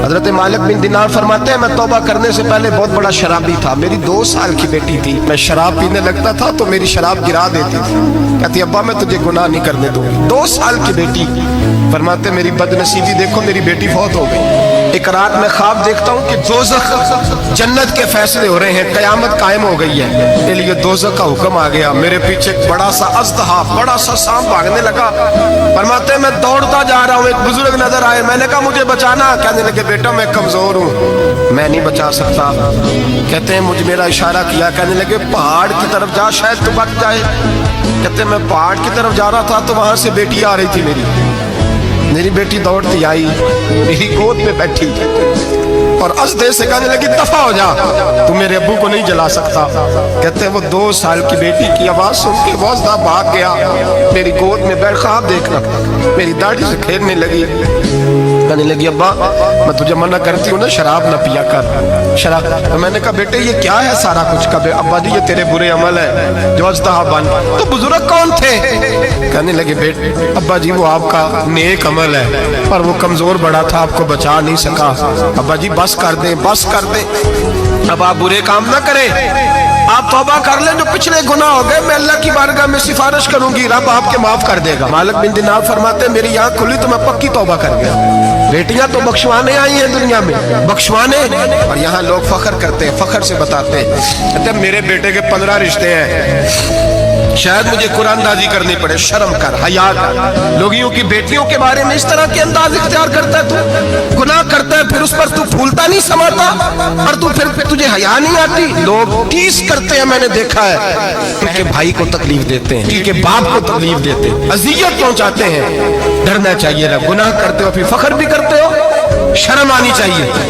حضرت مالک بن دینار فرماتے ہیں میں توبہ کرنے سے پہلے بہت بڑا شرابی تھا، میری 2 سال کی بیٹی تھی، میں شراب پینے لگتا تھا تو میری شراب گرا دیتی تھی، کہتی ابا میں تجھے گناہ نہیں کرنے دوں گی۔ 2 سال کی بیٹی، فرماتے میری بدنصیبی دیکھو میری بیٹی فوت ہو گئی۔ ایک رات میں خواب دیکھتا ہوں کہ دوزخ جنت کے فیصلے ہو رہے ہیں، قیامت قائم ہو گئی ہے، میرے لیے دوزخ کا حکم آ گیا، میرے پیچھے ایک بڑا سا اژدہا، بڑا سا سانپ بھاگنے لگا۔ فرماتے ہیں میں دوڑتا جا رہا ہوں، ایک بزرگ نظر آئے، میں نے کہا مجھے بچانا، کہنے لگے بیٹا میں کمزور ہوں، میں نہیں بچا سکتا۔ کہتے ہیں مجھے میرا اشارہ کیا، کہنے لگے پہاڑ کی طرف جا شاید تو بچ جائے۔ کہتے ہیں میں پہاڑ کی طرف جا رہا تھا تو وہاں سے بیٹی آ رہی تھی، میری بیٹی دوڑتی آئی، میری گود میں بیٹھی اور اژدہے سے کہنے لگی دفع ہو جا، تو میرے ابو کو نہیں جلا سکتا۔ کہتے ہیں وہ 2 سال کی بیٹی کی آواز سن کے وہ اژدہا بھاگ گیا، میری گود میں بیٹھ خواب دیکھنا، میری داڑھی سے کھیلنے لگی، کہنے لگی ابا میں تجھے منع کرتی ہوں نا شراب نہ پیا کر شراب۔ میں نے کہا بیٹے یہ کیا ہے سارا کچھ؟ کبھی ابا جی یہ تیرے برے عمل ہے جو اژدہا بن۔ تو بزرگ کون تھے؟ کہنے لگے بیٹے ابا جی وہ آپ کا نیک عمل ہے پر وہ کمزور بڑا تھا، آپ کو بچا نہیں سکا، ابا جی بس کر دیں بس کر دیں، اب آپ برے کام نہ کریں، آپ توبہ کر لیں، جو پچھلے گناہ ہو گئے میں اللہ کی بارگاہ میں سفارش کروں گی، رب آپ کے معاف کر دے گا۔ مالک بن دینار فرماتے ہیں میری آنکھ کھلی تو میں پکی توبہ کر گیا۔ بیٹیاں تو بخشوانے آئی ہیں دنیا میں، بخشوانے، اور یہاں لوگ فخر کرتے ہیں، فخر سے بتاتے ہیں، کہتے ہیں میرے بیٹے کے 15 رشتے ہیں، شاید مجھے قرآن دازی کرنی پڑے، شرم کر، حیا کر، لوگوں کی بیٹیوں کے بارے میں اس طرح کے انداز اختیار کرتا ہے، تو گناہ کرتا ہے پھر اس پر تو پھولتا نہیں سماتا، اور تو پھر تجھے حیا نہیں آتی۔ لوگ ٹیس کرتے ہیں، میں نے دیکھا ہے، ان کے بھائی کو تکلیف دیتے ہیں، ان کے باپ کو تکلیف دیتے ہیں، اذیت پہنچاتے ہیں۔ ڈرنا چاہیے، گناہ کرتے ہو پھر فخر بھی کرتے ہو، شرم آنی چاہیے۔